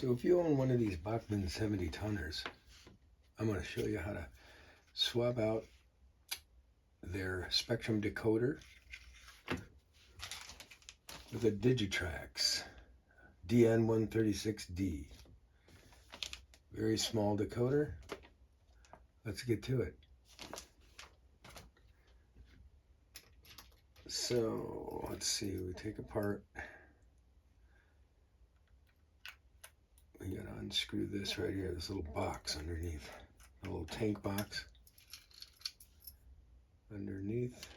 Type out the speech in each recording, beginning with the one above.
So if you own one of these Bachmann 70 tonners, I'm going to show you how to swap out their Spectrum decoder with a Digitrax DN136D. Very small decoder. Let's get to it. So let's see, we take apart, we gotta unscrew this right here, this little box underneath, a little tank box underneath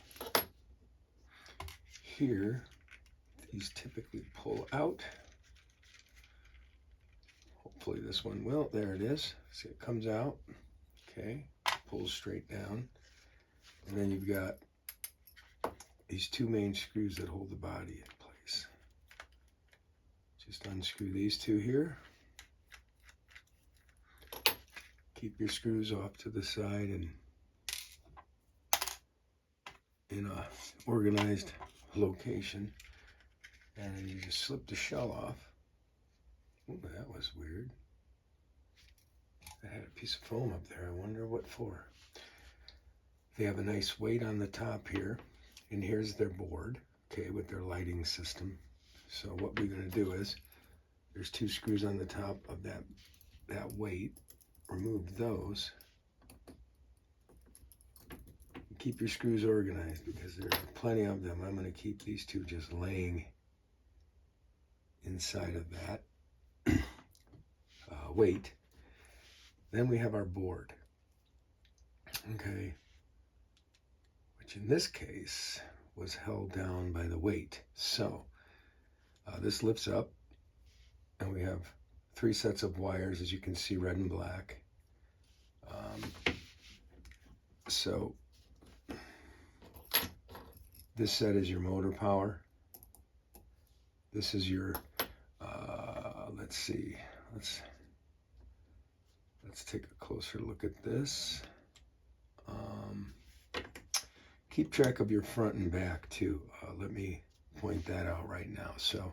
here. These typically pull out. Hopefully this one will. There it is. See, it comes out. Okay, pulls straight down. And then you've got these two main screws that hold the body in place. Just unscrew these two here. Keep your screws off to the side and in a organized location. And you just slip the shell off. Ooh, that was weird. I had a piece of foam up there. I wonder what for. They have a nice weight on the top here. And here's their board, okay, with their lighting system. So what we're going to do is, there's two screws on the top of that weight. Remove those. Keep your screws organized because there's plenty of them. I'm going to keep these two just laying inside of that weight. Then we have our board, okay, which in this case was held down by the weight. So this lifts up and we have three sets of wires, as you can see, red and black. So this set is your motor power. This is your, let's see, let's take a closer look at this. Keep track of your front and back too. Let me point that out right now. So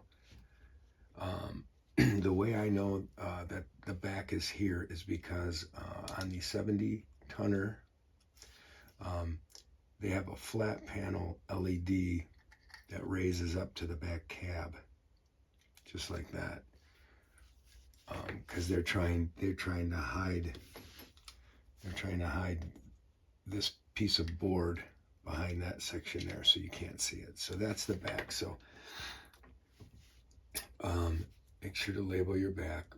the way I know that the back is here is because on the 70 tonner, they have a flat panel LED that raises up to the back cab, just like that. Because they're trying to hide this piece of board behind that section there, so you can't see it. So that's the back. So make sure to label your back.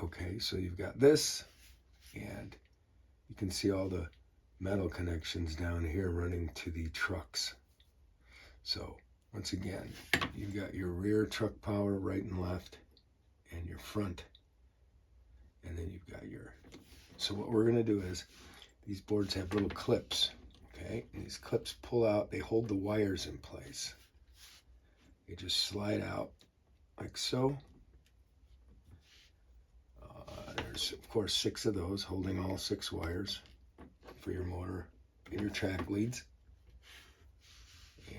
Okay, so you've got this, and you can see all the metal connections down here running to the trucks. So once again, you've got your rear truck power right and left, and your front, and then you've got your, so what we're going to do is, these boards have little clips, okay, and these clips pull out, they hold the wires in place. They just slide out like so. There's of course 6 of those holding all 6 wires for your motor and your track leads.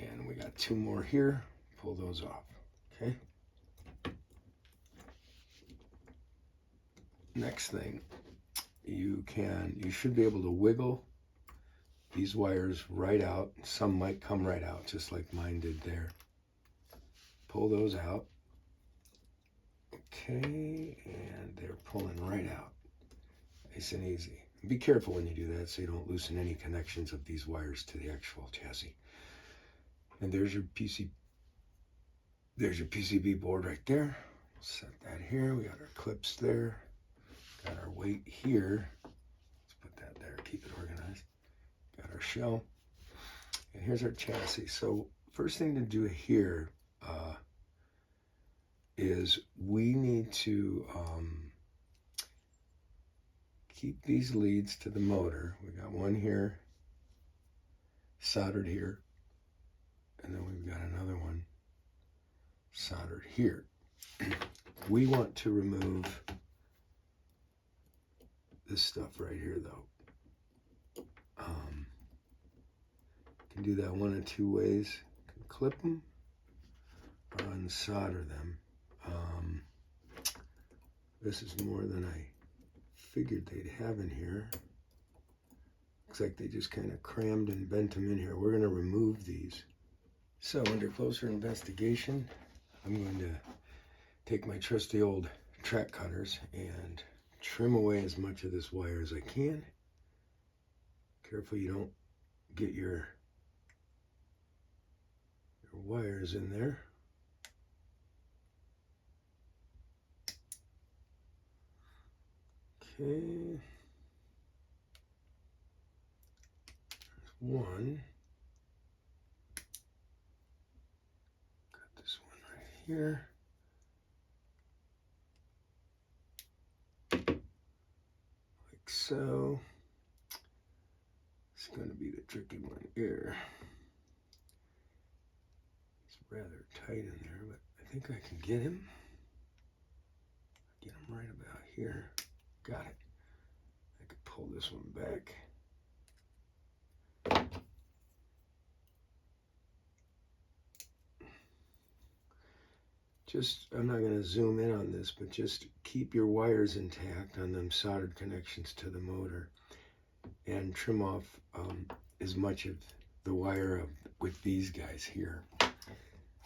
And we got 2 more here. Pull those off, okay? Next thing, you should be able to wiggle these wires right out. Some might come right out, just like mine did there. Pull those out. Okay, and they're pulling right out. Nice and easy. Be careful when you do that so you don't loosen any connections of these wires to the actual chassis. And there's your PCB board right there. Set that here. We got our clips there. Got our weight here. Let's put that there, keep it organized. Got our shell. And here's our chassis. So first thing to do here is we need to keep these leads to the motor. We got one here, soldered here, and then we've got another one soldered here. We want to remove this stuff right here though. Can do that one of 2 ways. Can clip them or unsolder them. This is more than I figured they'd have in here. Looks like they just kind of crammed and bent them in here. We're going to remove these. So under closer investigation, I'm going to take my trusty old track cutters and trim away as much of this wire as I can. Careful you don't get your wires in there. Okay. There's one. Got this one right here. Like so. It's going to be the tricky one here. It's rather tight in there, but I think I can get him. Get him right about here. Got it. I could pull this one back. Just, I'm not going to zoom in on this, but just keep your wires intact on them soldered connections to the motor and trim off as much of the wire with these guys here.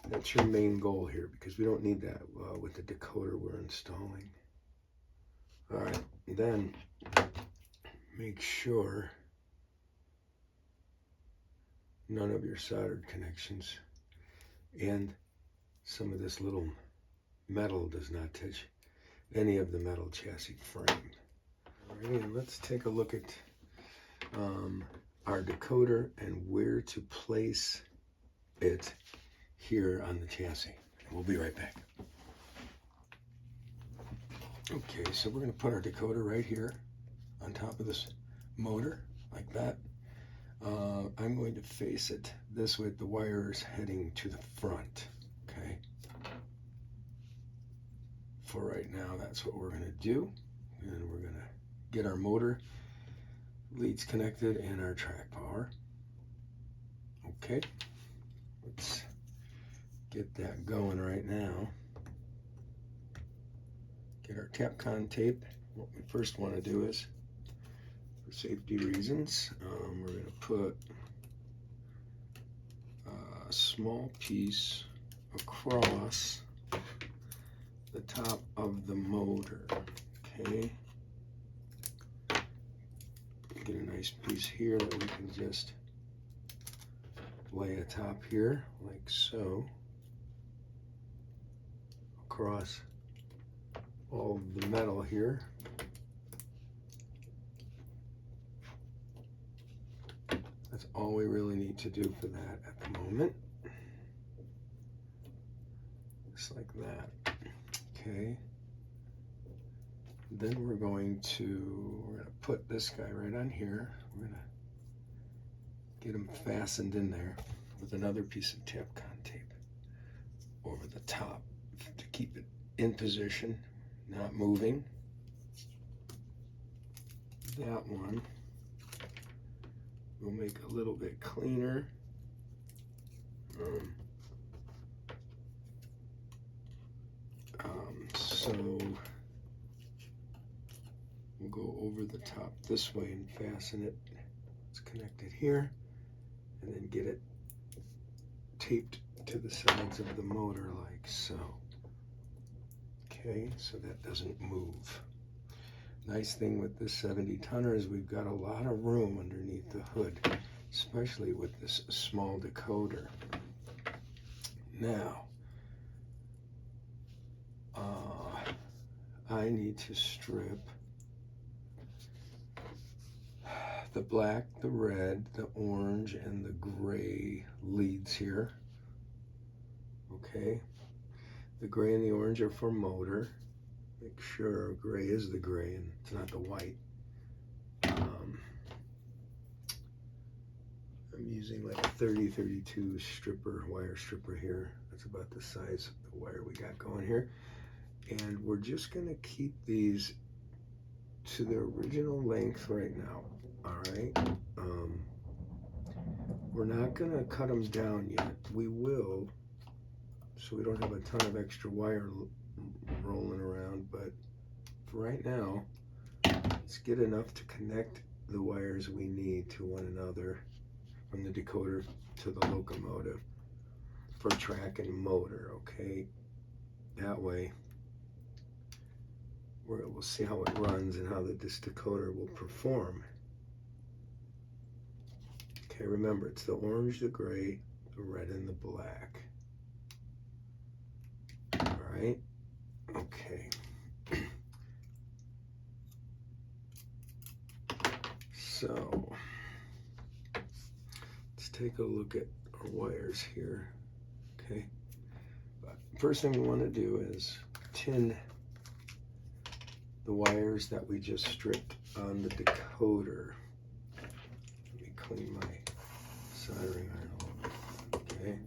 That's your main goal here, because we don't need that with the decoder we're installing. All right, then make sure none of your soldered connections and some of this little metal does not touch any of the metal chassis frame. All right, and let's take a look at our decoder and where to place it here on the chassis. We'll be right back. Okay, so we're going to put our decoder right here on top of this motor, like that. I'm going to face it this way, the wires heading to the front, okay? For right now, that's what we're going to do. And we're going to get our motor leads connected and our track power. Okay, let's get that going right now. Get our Tapcon tape. What we first want to do is, for safety reasons, we're going to put a small piece across the top of the motor. Okay. Get a nice piece here that we can just lay atop here, like so, across all of the metal here. That's all we really need to do for that at the moment. Just like that. Okay. Then we're going to put this guy right on here. We're going to get him fastened in there with another piece of Tapcon tape over the top to keep it in position, not moving. That one we'll make a little bit cleaner. So we'll go over the top this way and fasten it. It's connected here, and then get it taped to the sides of the motor like so. Okay, so that doesn't move. Nice thing with this 70-tonner is we've got a lot of room underneath the hood, especially with this small decoder. Now, I need to strip the black, the red, the orange, and the gray leads here. Okay, the gray and the orange are for motor. Make sure gray is the gray and it's not the white. I'm using like a 30-32 wire stripper here. That's about the size of the wire we got going here. And we're just going to keep these to their original length right now. All right. We're not going to cut them down yet. We will, so we don't have a ton of extra wire rolling around, but for right now, let's get enough to connect the wires we need to one another from the decoder to the locomotive for track and motor, okay? That way, we'll see how it runs and how this decoder will perform. Okay, remember, it's the orange, the gray, the red, and the black. All right, okay. So, let's take a look at our wires here, okay? But first thing we want to do is tin the wires that we just stripped on the decoder. Let me clean my soldering iron a little bit, okay?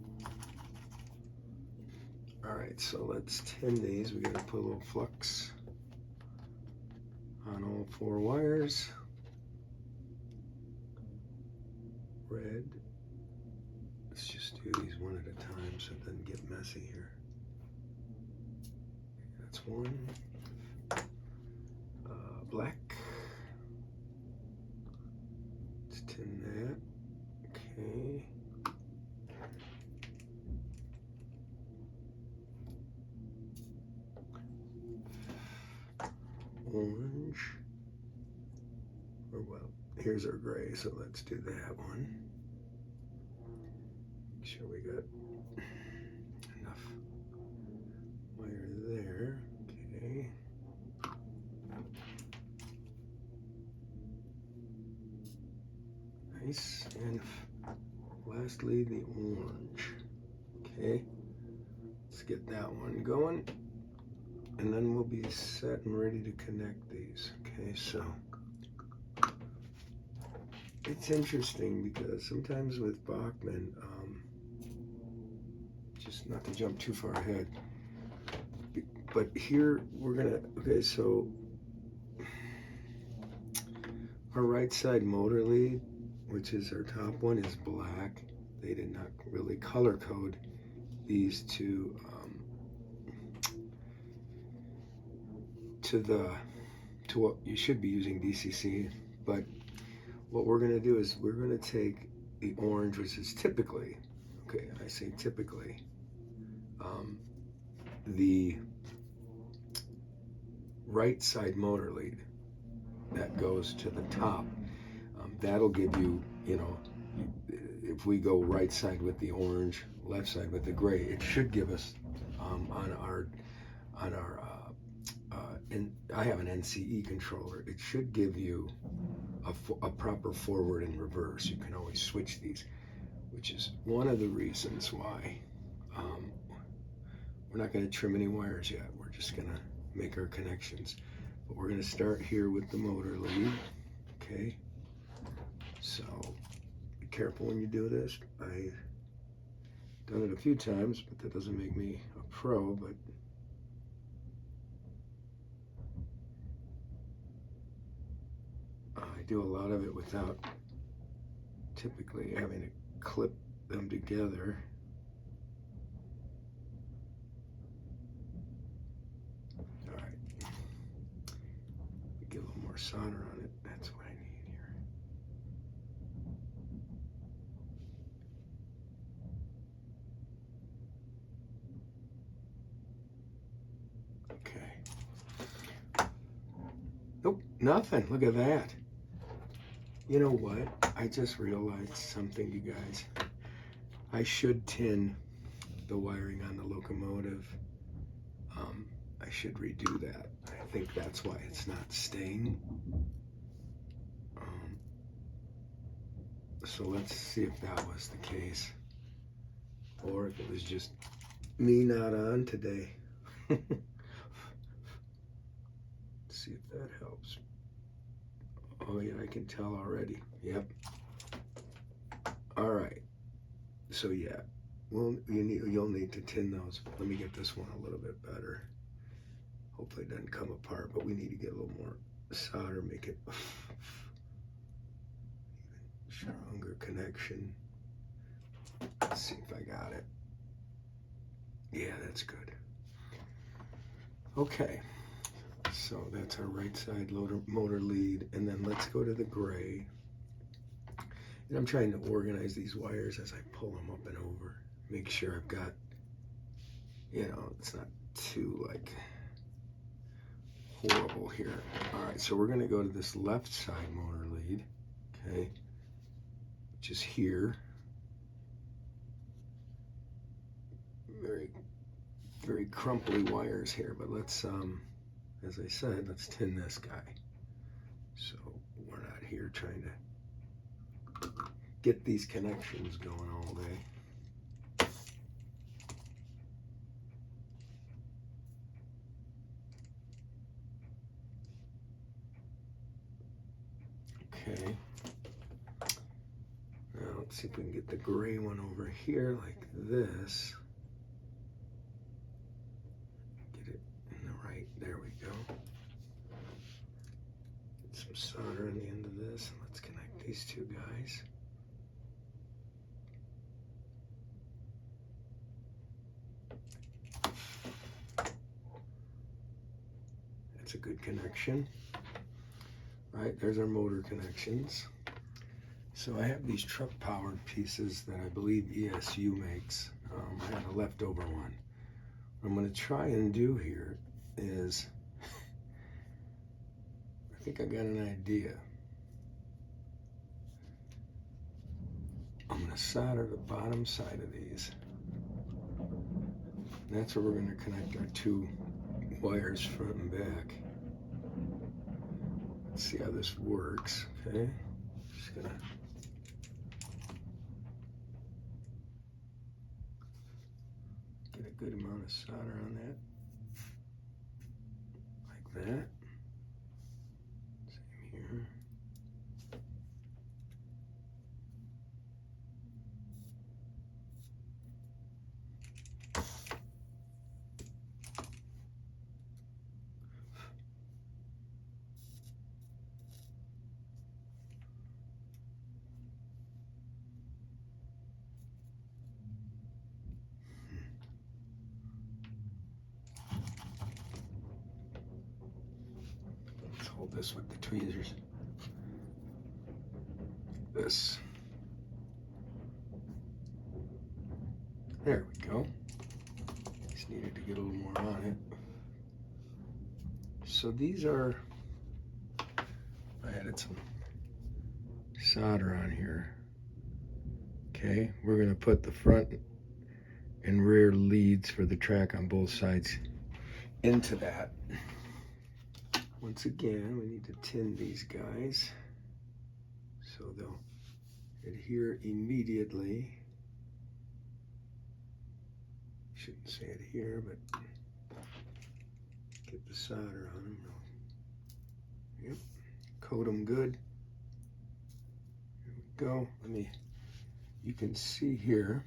All right, so let's tin these. We gotta put a little flux on all 4 wires. Red. Let's just do these one at a time so it doesn't get messy here. That's 1. Black. Let's tin that. Okay. Orange. Or well, here's our gray, so let's do that one. Make sure we got enough wire there. Okay. Nice. And lastly, the orange. Okay. Let's get that one going. And then we'll be set and ready to connect these. Okay, so it's interesting because sometimes with Bachmann, just not to jump too far ahead, but here we're gonna, okay, so our right side motor lead, which is our top one, is black. They did not really color code these to what you should be using DCC, but what we're going to do is we're going to take the orange, which is typically, okay, I say typically, the right side motor lead that goes to the top. That'll give you, you know, if we go right side with the orange, left side with the gray, it should give us on our and I have an NCE controller. It should give you a proper forward and reverse. You can always switch these, which is one of the reasons why we're not going to trim any wires yet. We're just going to make our connections. But we're going to start here with the motor lead. Okay. So be careful when you do this. I've done it a few times, but that doesn't make me a pro. But I do a lot of it without typically having to clip them together. All right, get a little more solder on it. That's what I need here. Okay. Nope, nothing. Look at that. You know what? I just realized something, you guys. I should tin the wiring on the locomotive. I should redo that. I think that's why it's not staying. So let's see if that was the case, or if it was just me not on today. Let's see if that helps. Oh yeah, I can tell already. Yep. All right. So yeah, well, you'll need to tin those. Let me get this one a little bit better. Hopefully it doesn't come apart, but we need to get a little more solder, make it even stronger connection. Let's see if I got it. Yeah, that's good. Okay, So that's our right side motor lead. And then let's go to the gray. And I'm trying to organize these wires as I pull them up and over. Make sure I've got, you know, it's not too like horrible here. All right, so we're going to go to this left side motor lead, okay, which is here. Very crumply wires here, but let's, as I said, let's tin this guy. So we're not here trying to get these connections going all day. Okay. Now let's see if we can get the gray one over here like this. Get it in the right, there we go. Get some solder on the end of this. Let's connect these two guys. That's a good connection. All right, there's our motor connections. So I have these truck powered pieces that I believe ESU makes. I had a leftover one. What I'm going to try and do here is, I think I got an idea. I'm going to solder the bottom side of these. And that's where we're going to connect our two wires front and back. Let's see how this works, okay? Just gonna get a good amount of solder on that, like that. Same here. Let's hold this with the tweezers. This. There we go. Just needed to get a little more on it. So these are, I added some solder on here. Okay, we're going to put the front and rear leads for the track on both sides into that. Once again, we need to tin these guys so they'll adhere immediately. Shouldn't say adhere, but get the solder on them. Yep, coat them good. Here we go. You can see here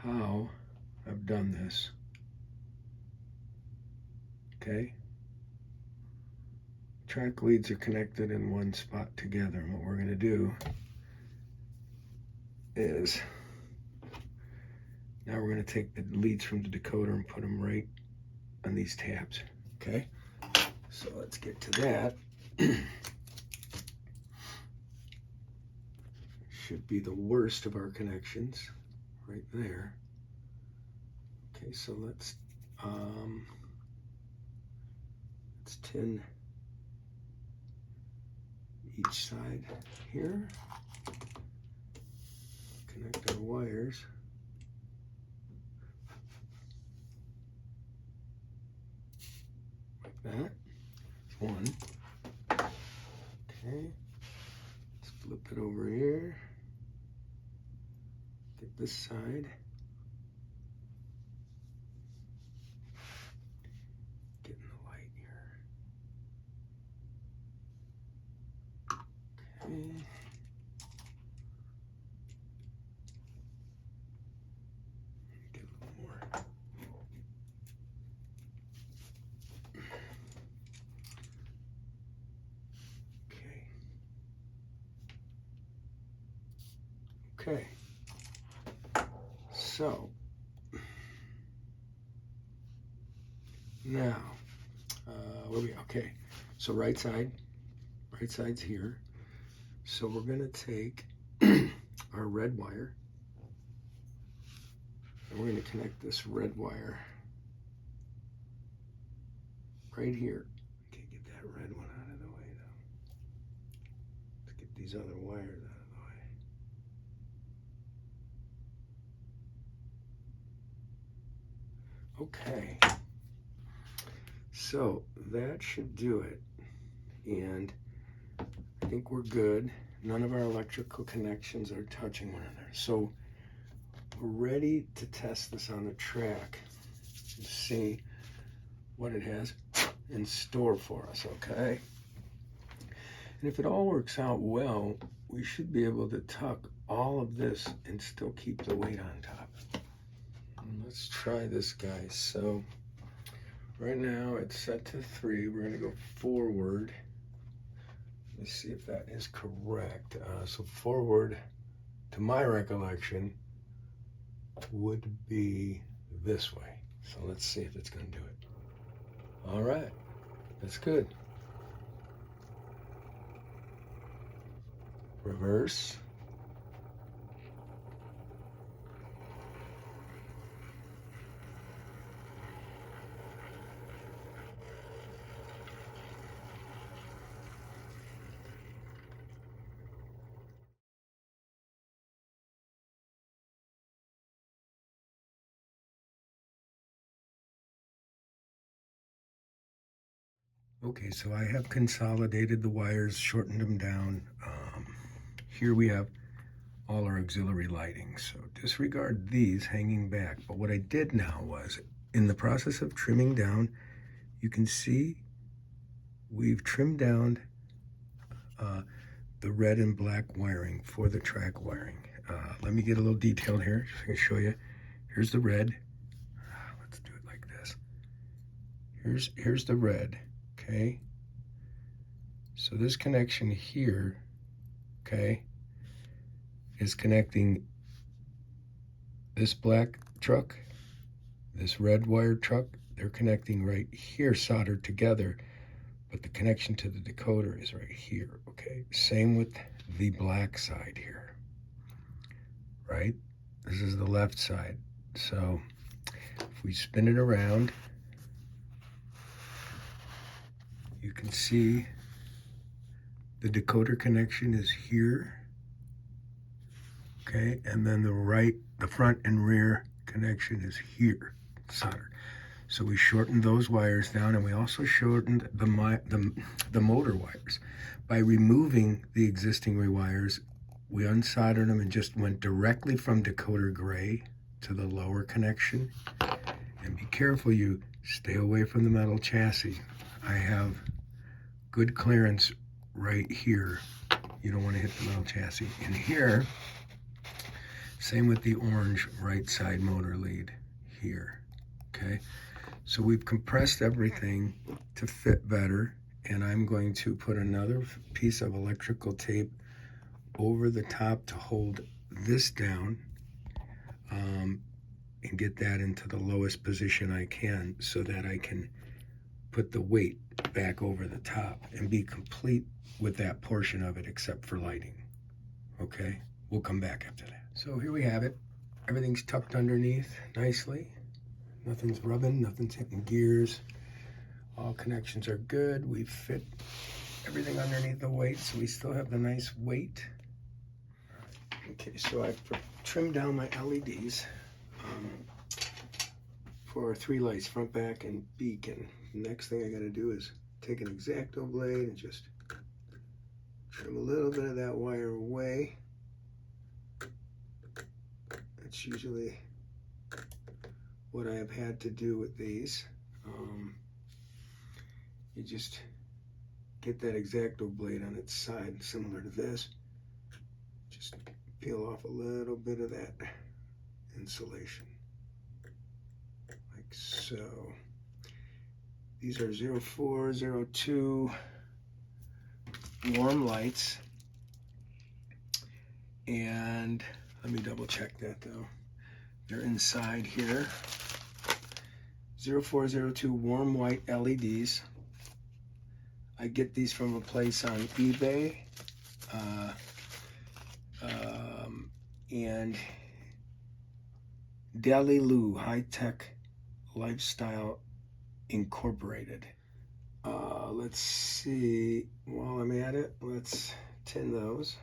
how I've done this. Okay. Track leads are connected in one spot together. And what we're going to do is, now we're going to take the leads from the decoder and put them right on these tabs. Okay. So let's get to that. Should be the worst of our connections right there. Okay, so let's tin each side here. Connect our wires. Like that. That's one. Okay. Let's flip it over here. Get this side. Get in the light here. Okay. Get a little more. Okay. Okay. So now Where we? Okay, so right side's here. So we're gonna take our red wire, and we're gonna connect this red wire right here. Can't get that red one out of the way though. Let's get these other wires out of the way. Okay, so that should do it, and I think we're good. None of our electrical connections are touching one another. So we're ready to test this on the track and see what it has in store for us, okay? And if it all works out well, we should be able to tuck all of this and still keep the weight on top. And let's try this, guys. So right now it's set to 3. We're gonna go forward. Let's see if that is correct. So forward, to my recollection, would be this way. So let's see if it's going to do it. All right, that's good. Reverse. Okay, so I have consolidated the wires, shortened them down. Here we have all our auxiliary lighting. So disregard these hanging back. But what I did now was, in the process of trimming down, you can see we've trimmed down the red and black wiring for the track wiring. Let me get a little detailed here, just to show you. Here's the red. Let's do it like this. Here's the red. Okay, so this connection here, okay, is connecting this black truck, this red wire truck. They're connecting right here, soldered together, but the connection to the decoder is right here, okay? Same with the black side here, right? This is the left side. So if we spin it around, you can see the decoder connection is here, okay? And then the front and rear connection is here, soldered. So we shortened those wires down, and we also shortened the motor wires. By removing the existing wires, we unsoldered them and just went directly from decoder gray to the lower connection. And be careful, you stay away from the metal chassis. I have good clearance right here. You don't want to hit the metal chassis. And here, same with the orange right side motor lead here, okay? So we've compressed everything to fit better, and I'm going to put another piece of electrical tape over the top to hold this down, and get that into the lowest position I can, so that I can put the weight back over the top and be complete with that portion of it except for lighting. Okay, we'll come back after that. So here we have it. Everything's tucked underneath nicely. Nothing's rubbing, nothing's hitting gears. All connections are good. We fit everything underneath the weight, so we still have the nice weight. Okay, so I've trimmed down my LEDs for our 3 lights, front, back, and beacon. The next thing I gotta do is take an X-Acto blade and just trim a little bit of that wire away. That's usually what I have had to do with these. You just get that X-Acto blade on its side, similar to this. Just peel off a little bit of that insulation, like so. These are 0402 warm lights, and let me double check that though. They're inside here. 0402 warm white LEDs. I get these from a place on eBay. And Delilu High Tech Lifestyle Incorporated. Let's see. While I'm at it, let's tin those.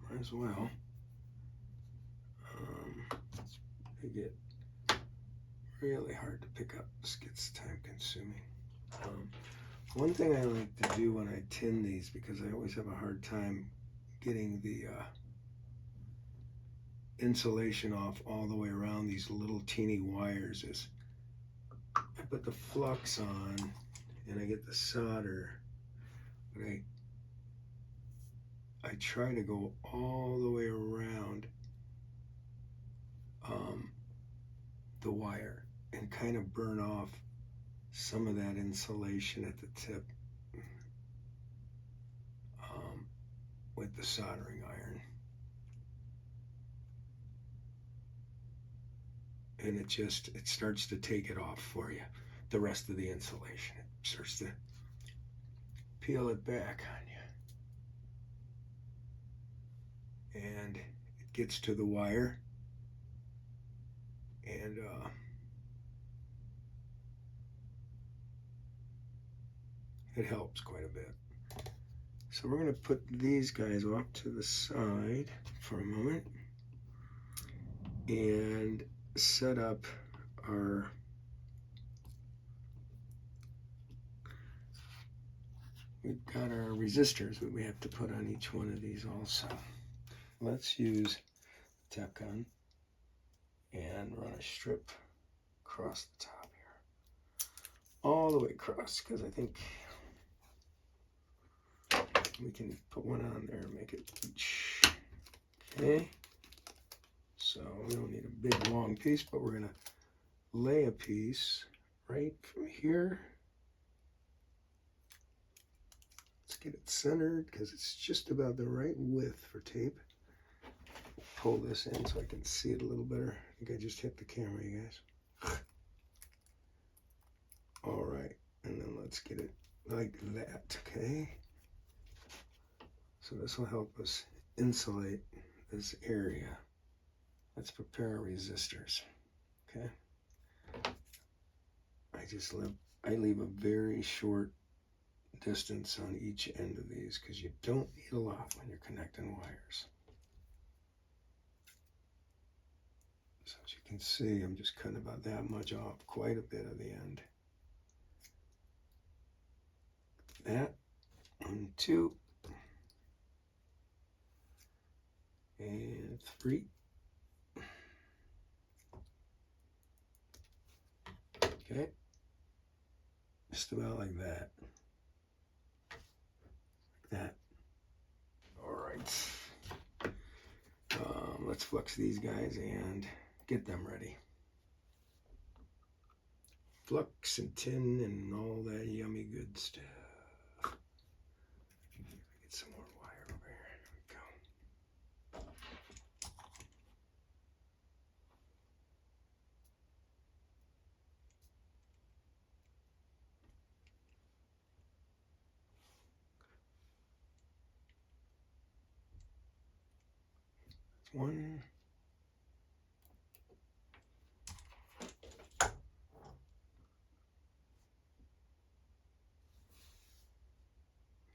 Might as well. They get really hard to pick up. This gets time consuming. One thing I like to do when I tin these, because I always have a hard time getting the insulation off all the way around these little teeny wires, is I put the flux on and I get the solder, but I try to go all the way around the wire and kind of burn off some of that insulation at the tip with the soldering iron. And it starts to take it off for you, the rest of the insulation. It starts to peel it back on you. And it gets to the wire, and it helps quite a bit. So we're going to put these guys off to the side for a moment and set up we've got our resistors that we have to put on each one of these also. Let's use tack gun and run a strip across the top here, all the way across, because I think we can put one on there and make it each. Okay, so we don't need a big long piece, but we're going to lay a piece right from here. Let's get it centered because it's just about the right width for tape. Pull this in so I can see it a little better. I think I just hit the camera, you guys. All right, and then let's get it like that, okay? So this will help us insulate this area. Let's prepare our resistors, okay? I leave a very short distance on each end of these because you don't need a lot when you're connecting wires. So as you can see, I'm just cutting about that much off, quite a bit of the end. That, 1, 2, and 3. Okay, just about like that. Like that. All right. Let's flux these guys and get them ready. Flux and tin and all that yummy good stuff. Get some more wire over here. There we go. That's one.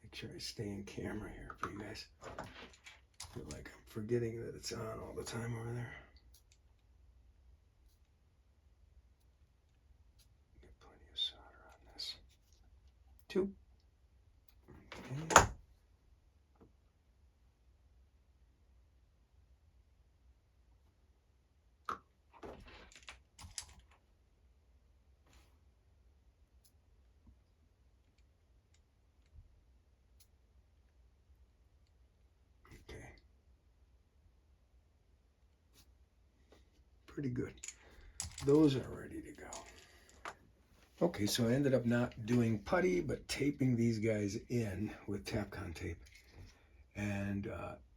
Make sure I stay in camera here for you guys. I feel like I'm forgetting that it's on all the time over there. Get plenty of solder on this. 2. Okay. Okay. Pretty good. Those are ready to go. Okay, so I ended up not doing putty, but taping these guys in with Tapcon tape and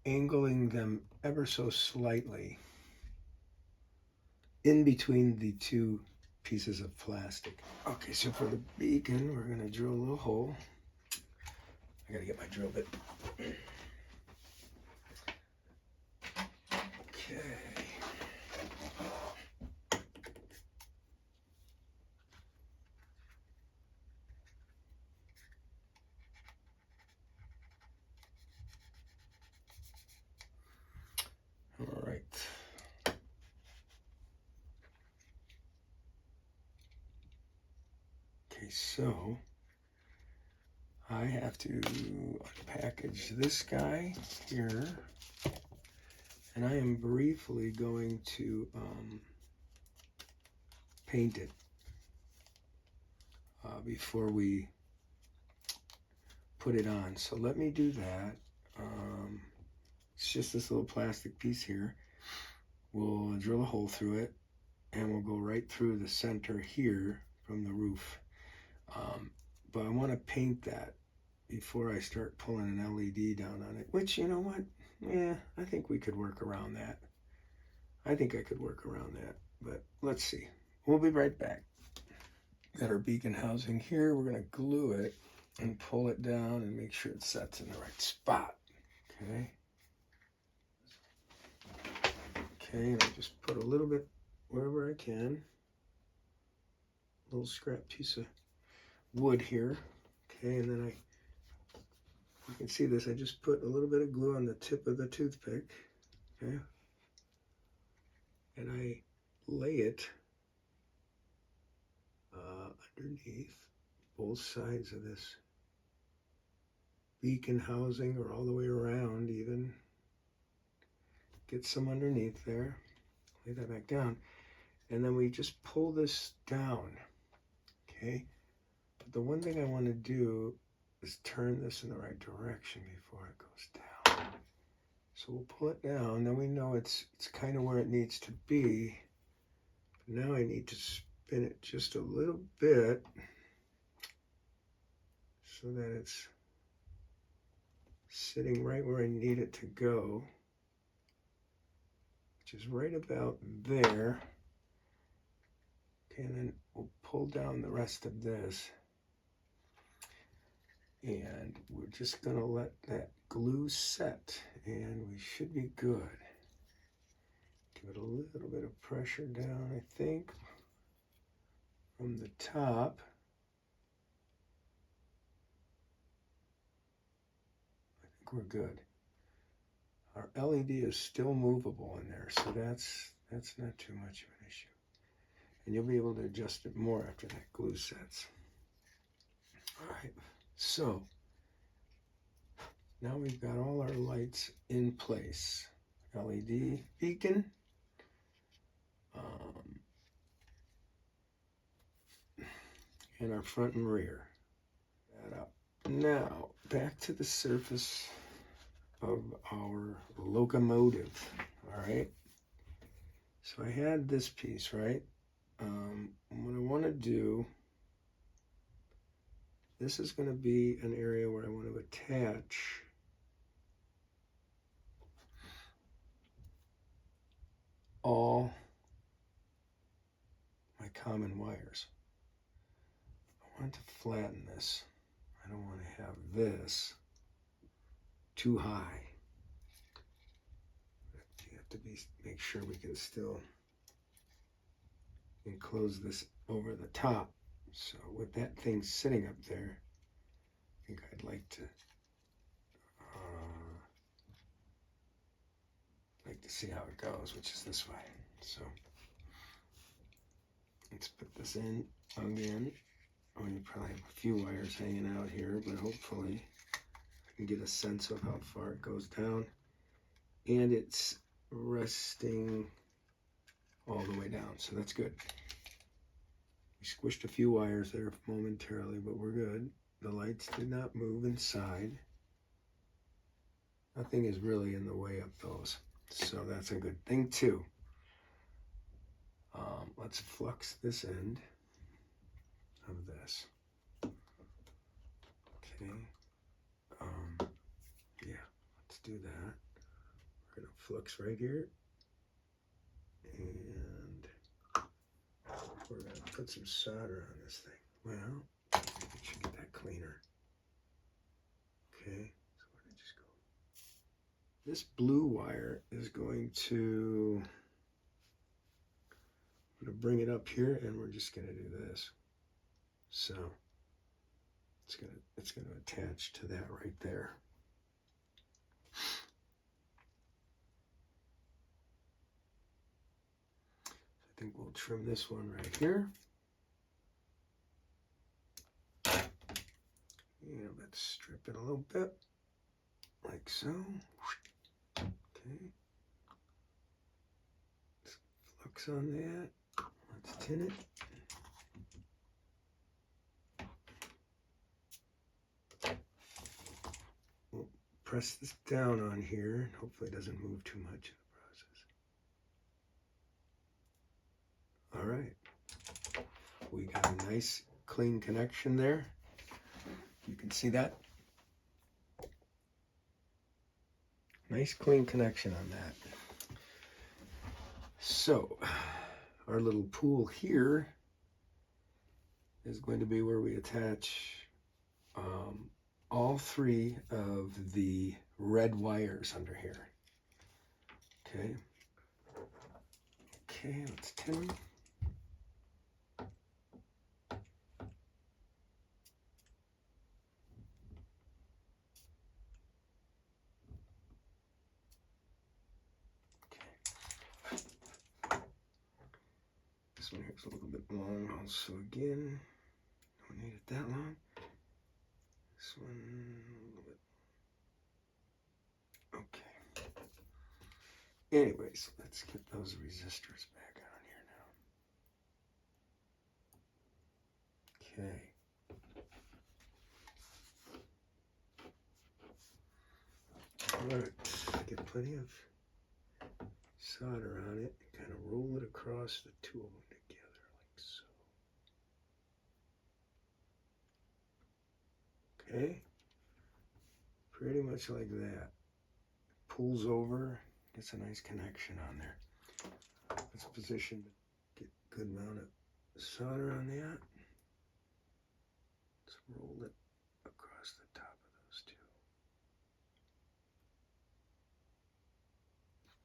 angling them ever so slightly in between the 2 pieces of plastic. Okay, so for the beacon, we're going to drill a little hole I gotta get my drill bit. Okay. All right. Okay, so I have to unpackage this guy here, and I am briefly going to paint it before we put it on. So let me do that. It's just this little plastic piece here. We'll drill a hole through it, and we'll go right through the center here from the roof. But I want to paint that before I start pulling an LED down on it, which, you know what? Yeah, I think we could work around that. I think I could work around that, but let's see. We'll be right back. Got our beacon housing here. We're going to glue it and pull it down and make sure it sets in the right spot. Okay. Okay, and I just put a little bit wherever I can. A little scrap piece of wood here. Okay, and then you can see this, I just put a little bit of glue on the tip of the toothpick. Okay. And I lay it underneath both sides of this beacon housing, or all the way around even. Get some underneath there, lay that back down, and then we just pull this down. Okay, but the one thing I want to do is turn this in the right direction before it goes down. So we'll pull it down, then we know it's kind of where it needs to be. But now I need to spin it just a little bit so that it's sitting right where I need it to go, which is right about there. Okay, and then we'll pull down the rest of this, and we're just gonna let that glue set, and we should be good. Give it a little bit of pressure down, I think, from the top. I think we're good. Our LED is still movable in there, so that's not too much of an issue. And you'll be able to adjust it more after that glue sets. All right, so now we've got all our lights in place. LED beacon. And our front and rear. That up. Now, back to the surface of our locomotive. All right. So I had this piece, right? What I want to do, this is going to be an area where I want to attach all my common wires. I want to flatten this. I don't want to have this too high. You have to make sure we can still enclose this over the top. So with that thing sitting up there, I think I'd like to see how it goes, which is this way. So let's put this in again. Oh, you probably have a few wires hanging out here, but hopefully I can get a sense of how far it goes down. And it's resting all the way down, so that's good. We squished a few wires there momentarily, but we're good. The lights did not move inside. Nothing is really in the way of those, so that's a good thing too. Let's flux this end of this. Okay. Yeah, let's do that. We're gonna flux right here, and we're gonna put some solder on this thing. Well, we should get that cleaner. Okay, so where did it just go? This blue wire is going to, I'm going to bring it up here, and we're just going to do this. So it's going to attach to that right there. I think we'll trim this one right here. And let's strip it a little bit, like so. Okay. Let's flux on that. Let's tin it. We'll press this down on here, and hopefully it doesn't move too much in the process. All right. We got a nice clean connection there. You can see that. Nice clean connection on that. So our little pool here is going to be where we attach all three of the red wires under here. Okay. Okay, let's tin them. This one here is a little bit long also again. Don't need it that long. This one a little bit. Okay. Anyways, let's get those resistors back on here now. Okay. Alright, get plenty of solder on it. Kind of roll it across the two of them together like so. Okay, pretty much like that. Pulls over, gets a nice connection on there. Let's position, get a good amount of solder on that. Let's roll it across the top of those two.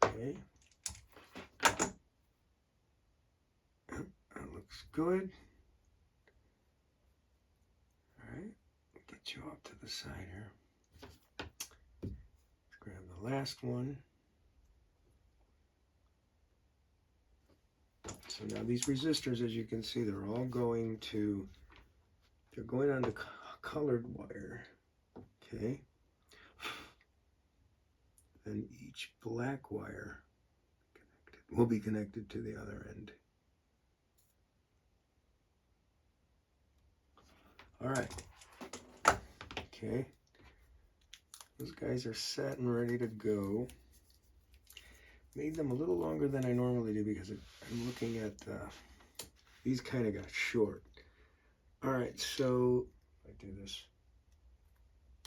Okay. That looks good. All right, get you off to the side here. Let's grab the last one. So now these resistors, as you can see, they're all going to, they're going on the colored wire, okay? And each black wire will be connected to the other end. All right, okay. Those guys are set and ready to go. Made them a little longer than I normally do because I'm looking at, these kind of got short. All right, so if I do this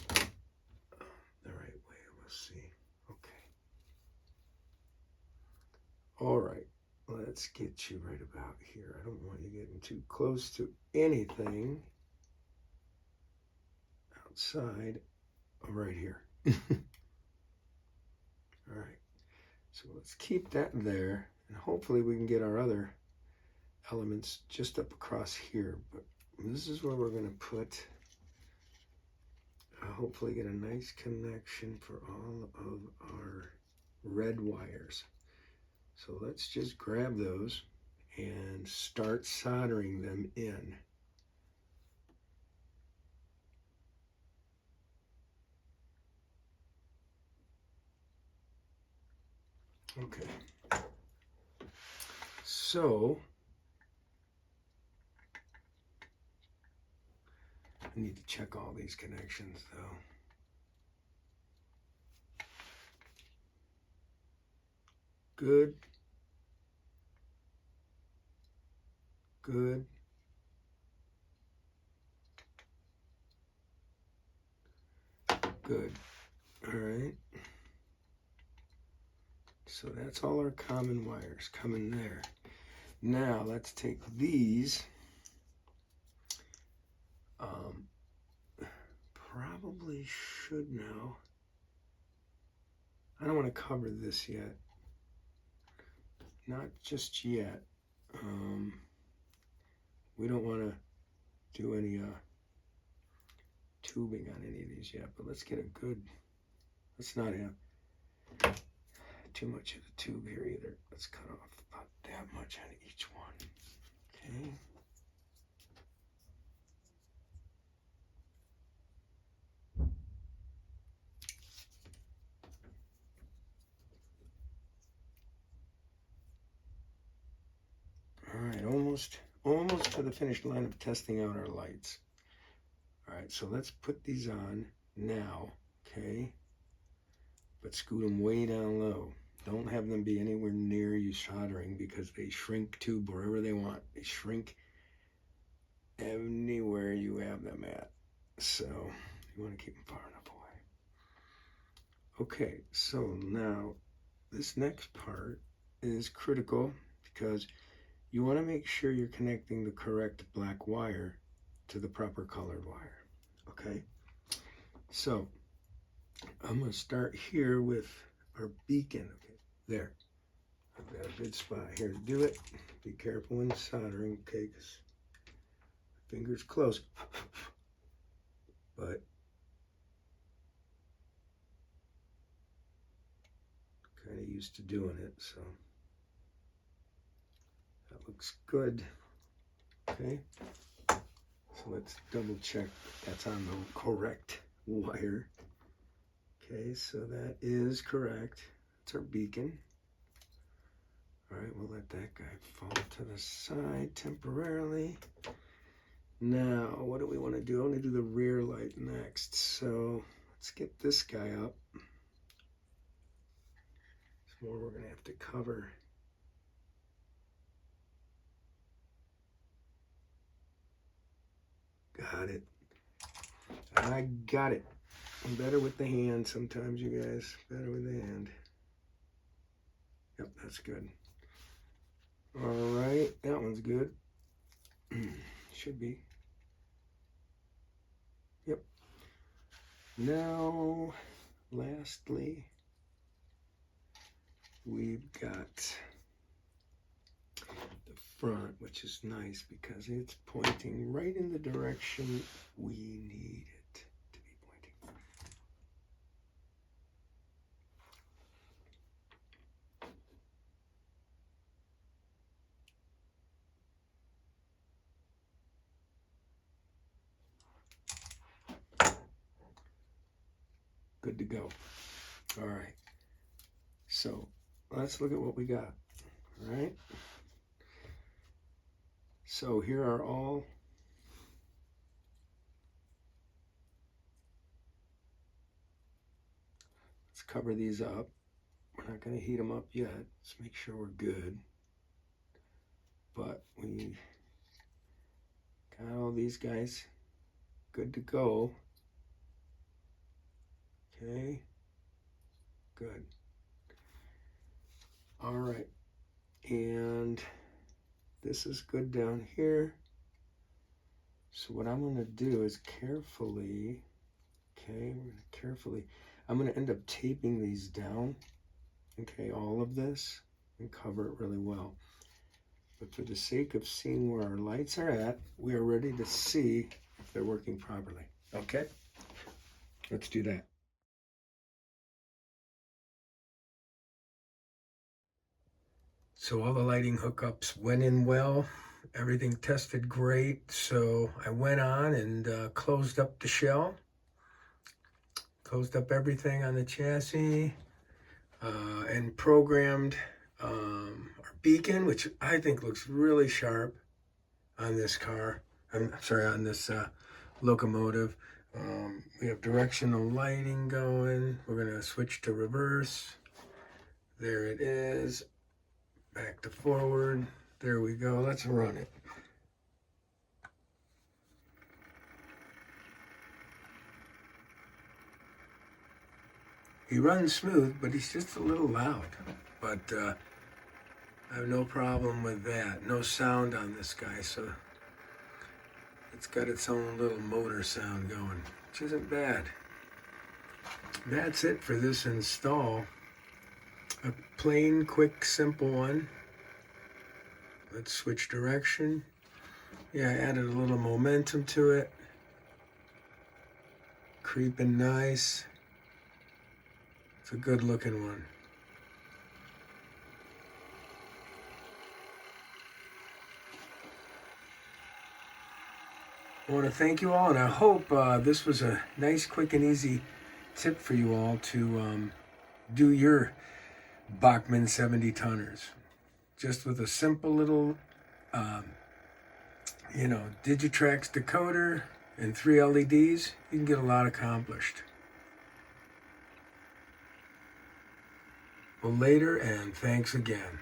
the right way, we'll see. Okay. All right, let's get you right about here. I don't want you getting too close to anything outside of right here. All right, so let's keep that there, and hopefully we can get our other elements just up across here. But this is where we're going to put, hopefully get a nice connection for all of our red wires. So let's just grab those and start soldering them in. Okay. So I need to check all these connections though. Good. Good. Good. All right. So that's all our common wires coming there. Now let's take these probably should now. I don't want to cover this yet. Not just yet. We don't want to do any tubing on any of these yet, but let's get a good, let's not have too much of the tube here either. Let's cut off about that much on each one. Okay. All right, almost to the finish line of testing out our lights. All right, so let's put these on now, okay? But scoot them way down low. Don't have them be anywhere near you soldering because they shrink tube wherever they want. They shrink anywhere you have them at. So you want to keep them far enough away. Okay, so now this next part is critical because you want to make sure you're connecting the correct black wire to the proper colored wire. Okay, so I'm going to start here with our beacon. Okay, there. I've got a good spot here to do it. Be careful when soldering, okay, because fingers close. But kind of used to doing it, so that looks good. Okay, so let's double check that's on the correct wire. Okay, so that is correct. It's our beacon. All right, we'll let that guy fall to the side temporarily. Now, what do we want to do? I want to do the rear light next. So let's get this guy up. There's more we're going to have to cover. Got it. I got it. I'm better with the hand sometimes, you guys. Better with the hand. Yep, that's good. All right, that one's good. Should be. Yep. Now, lastly, we've got the front, which is nice because it's pointing right in the direction we need it to be pointing. Good to go. All right. So let's look at what we got. All right. So here are all let's cover these up. We're not going to heat them up yet. Let's make sure we're good. But we got all these guys good to go. Okay, good. All right, and this is good down here. So what I'm going to do is carefully, okay, I'm going to end up taping these down, okay, all of this, and cover it really well. But for the sake of seeing where our lights are at, we are ready to see if they're working properly. Okay, let's do that. So all the lighting hookups went in well. Everything tested great. So I went on and closed up the shell, closed up everything on the chassis, and programmed our beacon, which I think looks really sharp on this car. I'm sorry, on this locomotive. We have directional lighting going. We're going to switch to reverse. There it is. Back to forward. There we go. Let's run it. He runs smooth, but he's just a little loud. But I have no problem with that. No sound on this guy, so it's got its own little motor sound going. which isn't bad. That's it for this install. A plain, quick, simple one. Let's switch direction. Yeah, I added a little momentum to it. Creeping nice. It's a good looking one. I want to thank you all, and I hope this was a nice, quick, and easy tip for you all to do your Bachmann 70 tonners. Just with a simple little, Digitrax decoder and 3 LEDs, you can get a lot accomplished. Well, later, and thanks again.